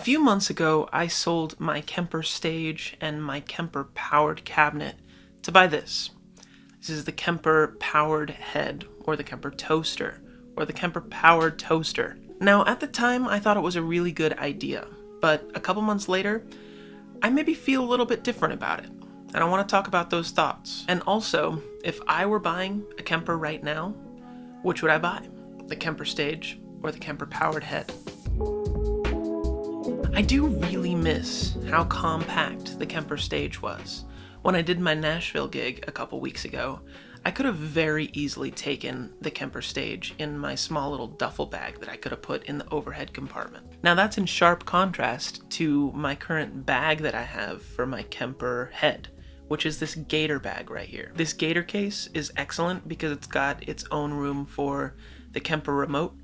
few months ago, I sold my Kemper Stage and my Kemper powered cabinet to buy this. This is the Kemper Powered Head, or the Kemper Toaster, or the Kemper Powered Toaster. Now, at the time, I thought it was a really good idea, but a couple months later, I maybe feel a little bit different about it, and I want to talk about those thoughts. And also, if I were buying a Kemper right now, which would I buy? The Kemper Stage or the Kemper Powered Head? I do really miss how compact the Kemper Stage was. When I did my Nashville gig a couple weeks ago, I could have very easily taken the Kemper Stage in my small little duffel bag that I could have put in the overhead compartment. Now that's in sharp contrast to my current bag that I have for my Kemper Head, which is this gator bag right here. This gator case is excellent because it's got its own room for the Kemper remote,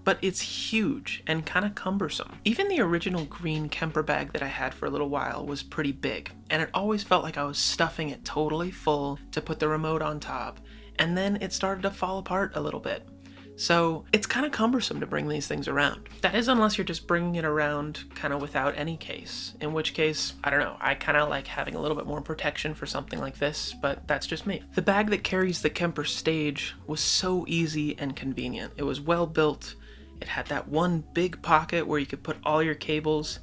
but it's huge and kind of cumbersome. Even the original green Kemper bag that I had for a little while was pretty big, and it always felt like I was stuffing it totally full to put the remote on top, and then it started to fall apart a little bit. So it's kind of cumbersome to bring these things around. That is unless you're just bringing it around kind of without any case, in which case, I don't know, I kind of like having a little bit more protection for something like this, but that's just me. The bag that carries the Kemper Stage was so easy and convenient. It was well built. It had that one big pocket where you could put all your cables,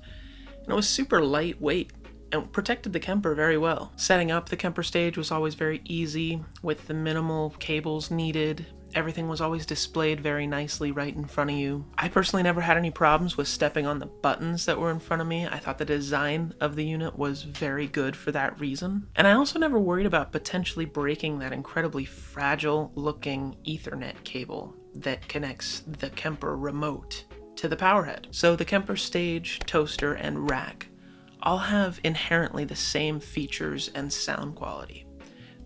and it was super lightweight and protected the Kemper very well. Setting up the Kemper Stage was always very easy with the minimal cables needed. Everything was always displayed very nicely right in front of you. I personally never had any problems with stepping on the buttons that were in front of me. I thought the design of the unit was very good for that reason. And I also never worried about potentially breaking that incredibly fragile looking Ethernet cable that connects the Kemper remote to the PowerHead. So the Kemper Stage, toaster, and rack all have inherently the same features and sound quality.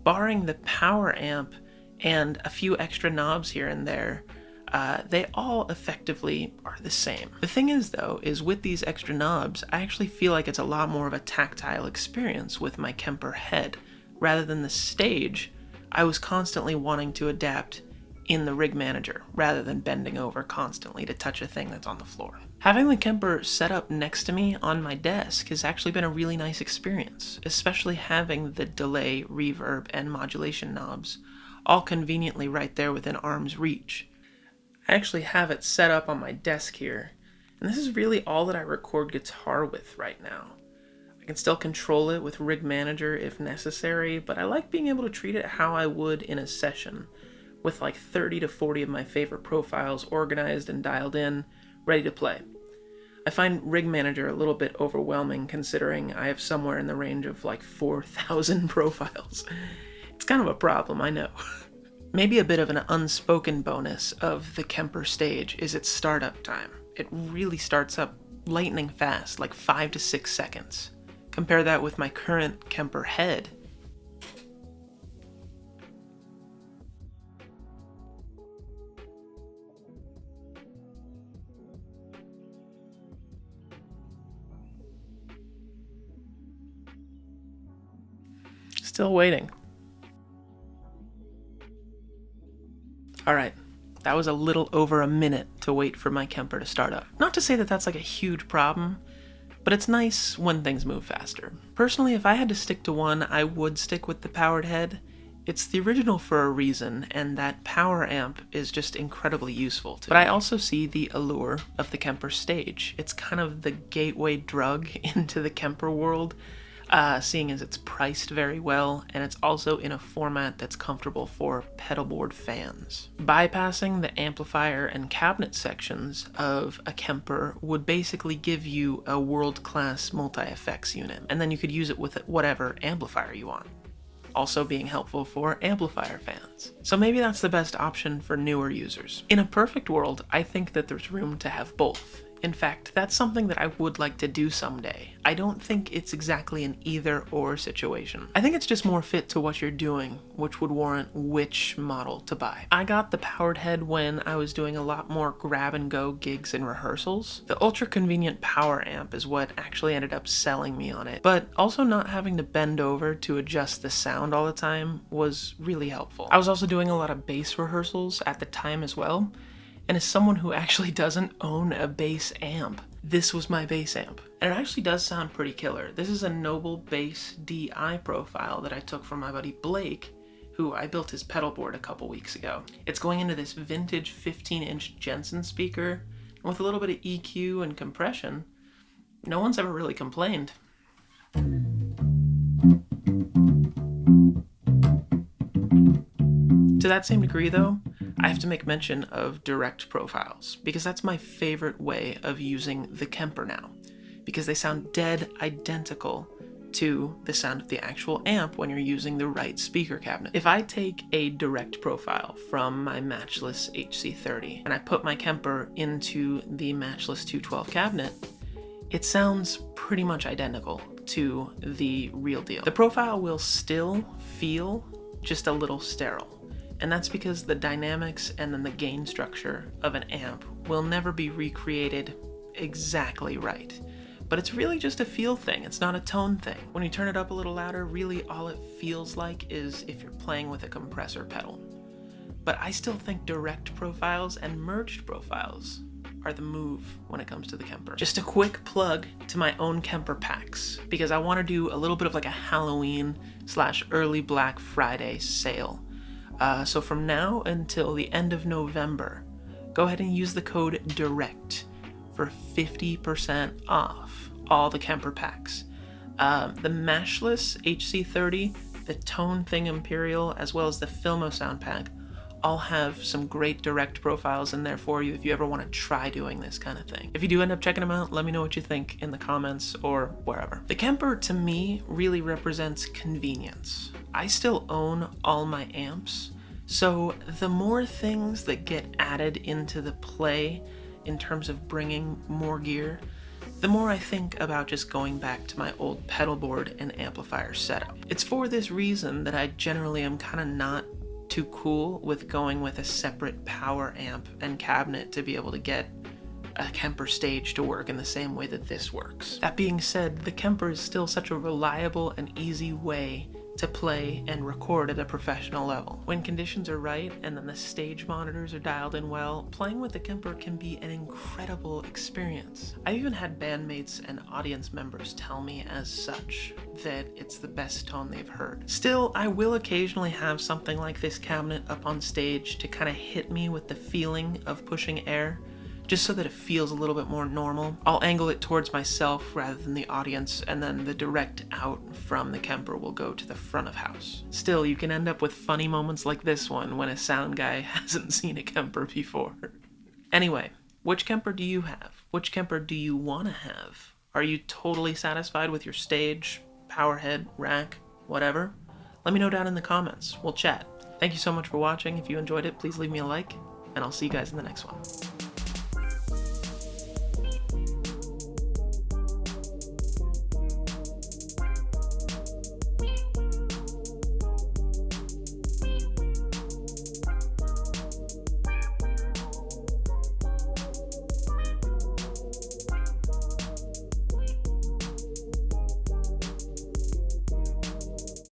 Barring the power amp and a few extra knobs here and there, they all effectively are the same. The thing is though, is with these extra knobs, I actually feel like it's a lot more of a tactile experience with my Kemper Head. Rather than the Stage, I was constantly wanting to adapt in the rig manager, rather than bending over constantly to touch a thing that's on the floor. Having the Kemper set up next to me on my desk has actually been a really nice experience, especially having the delay, reverb, and modulation knobs all conveniently right there within arm's reach. I actually have it set up on my desk here, and this is really all that I record guitar with right now. I can still control it with Rig Manager if necessary, but I like being able to treat it how I would in a session, with like 30 to 40 of my favorite profiles organized and dialed in, ready to play. I find Rig Manager a little bit overwhelming considering I have somewhere in the range of like 4,000 profiles. It's kind of a problem, I know. Maybe a bit of an unspoken bonus of the Kemper Stage is its startup time. It really starts up lightning fast, like 5 to 6 seconds. Compare that with my current Kemper Head. Still waiting. Alright, that was a little over a minute to wait for my Kemper to start up. Not to say that that's like a huge problem, but it's nice when things move faster. Personally, if I had to stick to one, I would stick with the Powered Head. It's the original for a reason, and that power amp is just incredibly useful to me. But I also see the allure of the Kemper Stage. It's kind of the gateway drug into the Kemper world, seeing as it's priced very well, and it's also in a format that's comfortable for pedalboard fans. Bypassing the amplifier and cabinet sections of a Kemper would basically give you a world-class multi-effects unit, and then you could use it with whatever amplifier you want. Also being helpful for amplifier fans. So maybe that's the best option for newer users. In a perfect world, I think that there's room to have both. In fact, that's something that I would like to do someday. I don't think it's exactly an either-or situation. I think it's just more fit to what you're doing, which would warrant which model to buy. I got the Powered Head when I was doing a lot more grab-and-go gigs and rehearsals. The ultra-convenient power amp is what actually ended up selling me on it, but also not having to bend over to adjust the sound all the time was really helpful. I was also doing a lot of bass rehearsals at the time as well, and as someone who actually doesn't own a bass amp, this was my bass amp. And it actually does sound pretty killer. This is a Noble Bass DI profile that I took from my buddy Blake, who I built his pedal board a couple weeks ago. It's going into this vintage 15-inch Jensen speaker, and with a little bit of EQ and compression, no one's ever really complained. To that same degree though, I have to make mention of direct profiles, because that's my favorite way of using the Kemper now, because they sound dead identical to the sound of the actual amp when you're using the right speaker cabinet. If I take a direct profile from my matchless HC30 and I put my Kemper into the matchless 212 cabinet, it sounds pretty much identical to the real deal. The profile will still feel just a little sterile. And that's because the dynamics and then the gain structure of an amp will never be recreated exactly right. But it's really just a feel thing, it's not a tone thing. When you turn it up a little louder, really all it feels like is if you're playing with a compressor pedal. But I still think direct profiles and merged profiles are the move when it comes to the Kemper. Just a quick plug to my own Kemper packs, because I want to do a little bit of like a Halloween / early Black Friday sale. So from now until the end of November, go ahead and use the code DIRECT for 50% off all the Kemper packs. The Mashless HC30, the Tone Thing Imperial, as well as the Filmo Sound Pack, all have some great direct profiles in there for you if you ever want to try doing this kind of thing. If you do end up checking them out, let me know what you think in the comments or wherever. The Kemper, to me, really represents convenience. I still own all my amps, so the more things that get added into the play in terms of bringing more gear, the more I think about just going back to my old pedal board and amplifier setup. It's for this reason that I generally am kind of not too cool with going with a separate power amp and cabinet to be able to get a Kemper Stage to work in the same way that this works. That being said, the Kemper is still such a reliable and easy way to play and record at a professional level. When conditions are right and then the stage monitors are dialed in well, playing with the Kemper can be an incredible experience. I've even had bandmates and audience members tell me as such that it's the best tone they've heard. Still, I will occasionally have something like this cabinet up on stage to kind of hit me with the feeling of pushing air, just so that it feels a little bit more normal. I'll angle it towards myself rather than the audience, and then the direct out from the Kemper will go to the front of house. Still, you can end up with funny moments like this one when a sound guy hasn't seen a Kemper before. Anyway, which Kemper do you have? Which Kemper do you want to have? Are you totally satisfied with your stage, power head, rack, whatever? Let me know down in the comments. We'll chat. Thank you so much for watching. If you enjoyed it, please leave me a like, and I'll see you guys in the next one.